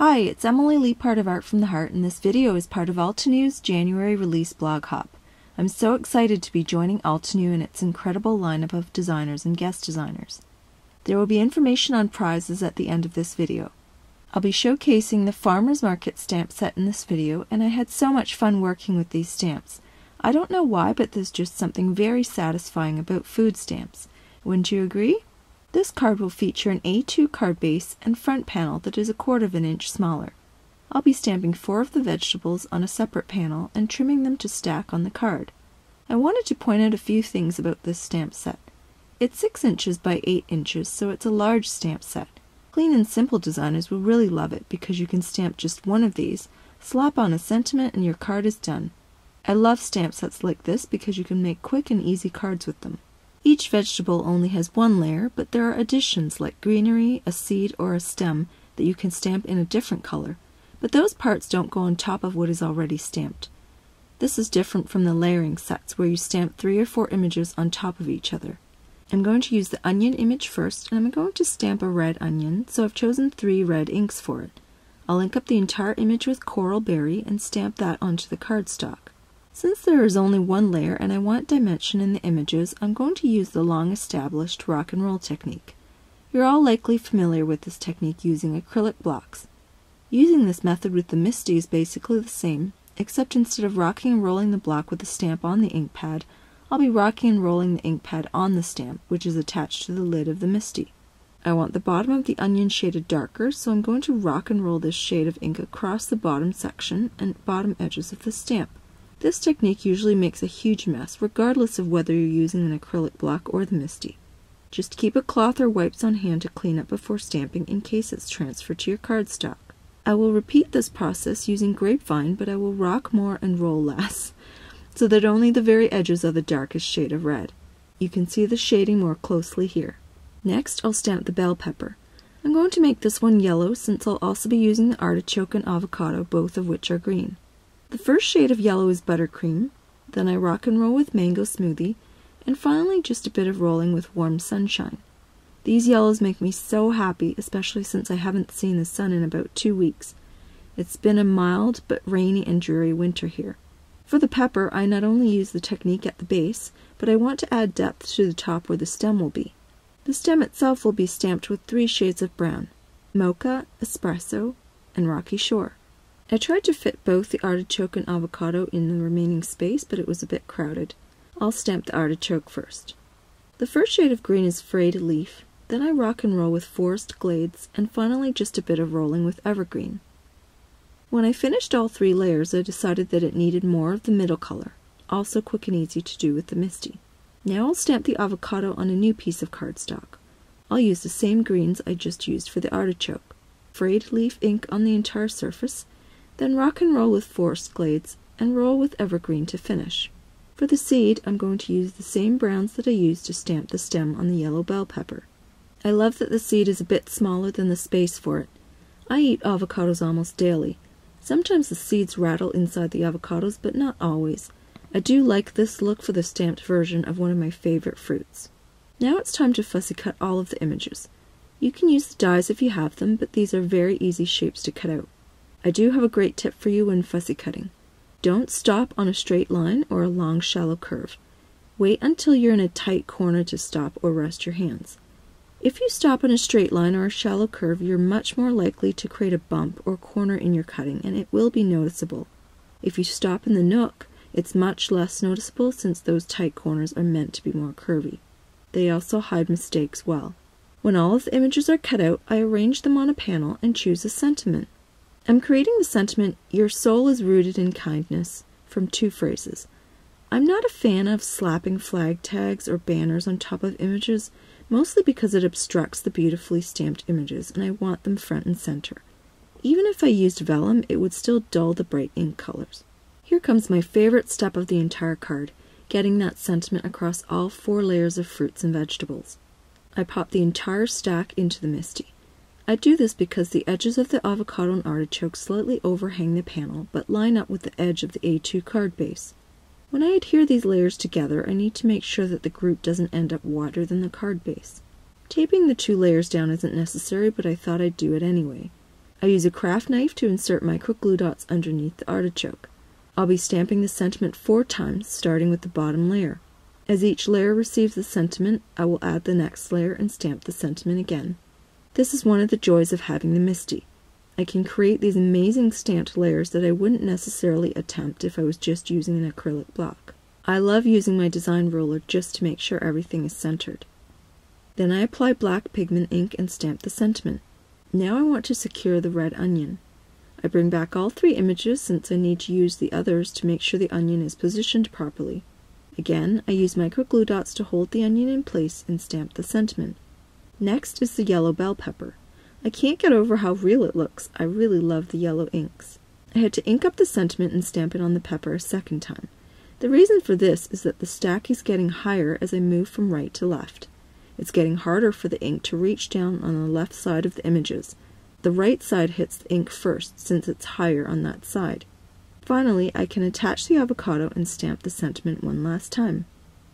Hi, it's Emily Leiphart of Art from the Heart, and this video is part of Altenew's January release blog hop. I'm so excited to be joining Altenew and its incredible lineup of designers and guest designers. There will be information on prizes at the end of this video. I'll be showcasing the Farmers Market stamp set in this video, and I had so much fun working with these stamps. I don't know why, but there's just something very satisfying about food stamps. Wouldn't you agree? This card will feature an A2 card base and front panel that is 1/4 inch smaller. I'll be stamping 4 of the vegetables on a separate panel and trimming them to stack on the card. I wanted to point out a few things about this stamp set. It's 6 inches by 8 inches, so it's a large stamp set. Clean and simple designers will really love it because you can stamp just one of these, slap on a sentiment, and your card is done. I love stamp sets like this because you can make quick and easy cards with them. Each vegetable only has one layer, but there are additions like greenery, a seed, or a stem that you can stamp in a different color, but those parts don't go on top of what is already stamped. This is different from the layering sets where you stamp 3 or 4 images on top of each other. I'm going to use the onion image first, and I'm going to stamp a red onion, so I've chosen 3 red inks for it. I'll ink up the entire image with coral berry and stamp that onto the cardstock. Since there is only one layer and I want dimension in the images, I'm going to use the long-established rock and roll technique. You're all likely familiar with this technique using acrylic blocks. Using this method with the Misty is basically the same, except instead of rocking and rolling the block with the stamp on the ink pad, I'll be rocking and rolling the ink pad on the stamp, which is attached to the lid of the Misty. I want the bottom of the onion shaded darker, so I'm going to rock and roll this shade of ink across the bottom section and bottom edges of the stamp. This technique usually makes a huge mess, regardless of whether you're using an acrylic block or the Misty. Just keep a cloth or wipes on hand to clean up before stamping in case it's transferred to your cardstock. I will repeat this process using grapevine, but I will rock more and roll less, so that only the very edges are the darkest shade of red. You can see the shading more closely here. Next, I'll stamp the bell pepper. I'm going to make this one yellow since I'll also be using the artichoke and avocado, both of which are green. The first shade of yellow is buttercream, then I rock and roll with mango smoothie, and finally just a bit of rolling with warm sunshine. These yellows make me so happy, especially since I haven't seen the sun in about 2 weeks. It's been a mild but rainy and dreary winter here. For the pepper, I not only use the technique at the base, but I want to add depth to the top where the stem will be. The stem itself will be stamped with 3 shades of brown: mocha, espresso, and rocky shore. I tried to fit both the artichoke and avocado in the remaining space, but it was a bit crowded. I'll stamp the artichoke first. The first shade of green is frayed leaf, then I rock and roll with forest glades, and finally just a bit of rolling with evergreen. When I finished all 3 layers, I decided that it needed more of the middle color, also quick and easy to do with the Misty. Now I'll stamp the avocado on a new piece of cardstock. I'll use the same greens I just used for the artichoke. Frayed leaf ink on the entire surface, then rock and roll with forest glades, and roll with evergreen to finish. For the seed, I'm going to use the same browns that I used to stamp the stem on the yellow bell pepper. I love that the seed is a bit smaller than the space for it. I eat avocados almost daily. Sometimes the seeds rattle inside the avocados, but not always. I do like this look for the stamped version of one of my favorite fruits. Now it's time to fussy cut all of the images. You can use the dies if you have them, but these are very easy shapes to cut out. I do have a great tip for you when fussy cutting. Don't stop on a straight line or a long shallow curve. Wait until you're in a tight corner to stop or rest your hands. If you stop on a straight line or a shallow curve, you're much more likely to create a bump or corner in your cutting, and it will be noticeable. If you stop in the nook, it's much less noticeable since those tight corners are meant to be more curvy. They also hide mistakes well. When all of the images are cut out, I arrange them on a panel and choose a sentiment. I'm creating the sentiment, "Your soul is rooted in kindness," from 2 phrases. I'm not a fan of slapping flag tags or banners on top of images, mostly because it obstructs the beautifully stamped images and I want them front and center. Even if I used vellum, it would still dull the bright ink colors. Here comes my favorite step of the entire card, getting that sentiment across all 4 layers of fruits and vegetables. I pop the entire stack into the Misty. I do this because the edges of the avocado and artichoke slightly overhang the panel, but line up with the edge of the A2 card base. When I adhere these layers together, I need to make sure that the group doesn't end up wider than the card base. Taping the 2 layers down isn't necessary, but I thought I'd do it anyway. I use a craft knife to insert micro glue dots underneath the artichoke. I'll be stamping the sentiment 4 times, starting with the bottom layer. As each layer receives the sentiment, I will add the next layer and stamp the sentiment again. This is one of the joys of having the MISTI. I can create these amazing stamped layers that I wouldn't necessarily attempt if I was just using an acrylic block. I love using my design ruler just to make sure everything is centered. Then I apply black pigment ink and stamp the sentiment. Now I want to secure the red onion. I bring back all 3 images since I need to use the others to make sure the onion is positioned properly. Again, I use micro glue dots to hold the onion in place and stamp the sentiment. Next is the yellow bell pepper. I can't get over how real it looks. I really love the yellow inks. I had to ink up the sentiment and stamp it on the pepper a second time. The reason for this is that the stack is getting higher as I move from right to left. It's getting harder for the ink to reach down on the left side of the images. The right side hits the ink first since it's higher on that side. Finally, I can attach the avocado and stamp the sentiment one last time.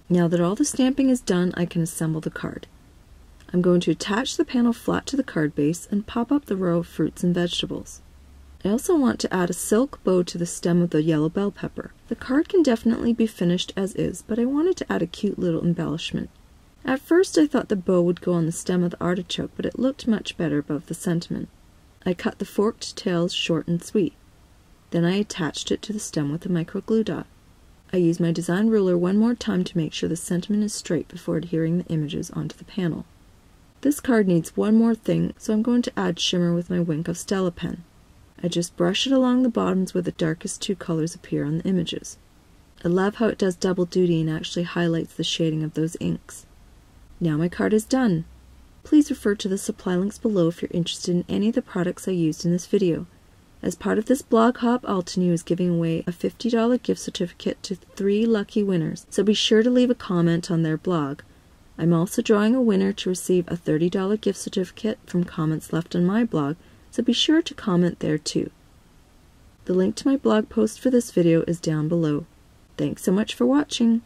Now that all the stamping is done, I can assemble the card. I'm going to attach the panel flat to the card base and pop up the row of fruits and vegetables. I also want to add a silk bow to the stem of the yellow bell pepper. The card can definitely be finished as is, but I wanted to add a cute little embellishment. At first I thought the bow would go on the stem of the artichoke, but it looked much better above the sentiment. I cut the forked tails short and sweet. Then I attached it to the stem with a micro glue dot. I use my design ruler one more time to make sure the sentiment is straight before adhering the images onto the panel. This card needs one more thing, so I'm going to add shimmer with my Wink of Stella pen. I just brush it along the bottoms where the darkest 2 colors appear on the images. I love how it does double duty and actually highlights the shading of those inks. Now my card is done. Please refer to the supply links below if you're interested in any of the products I used in this video. As part of this blog hop, Altenew is giving away a $50 gift certificate to 3 lucky winners, so be sure to leave a comment on their blog. I'm also drawing a winner to receive a $30 gift certificate from comments left on my blog, so be sure to comment there too. The link to my blog post for this video is down below. Thanks so much for watching.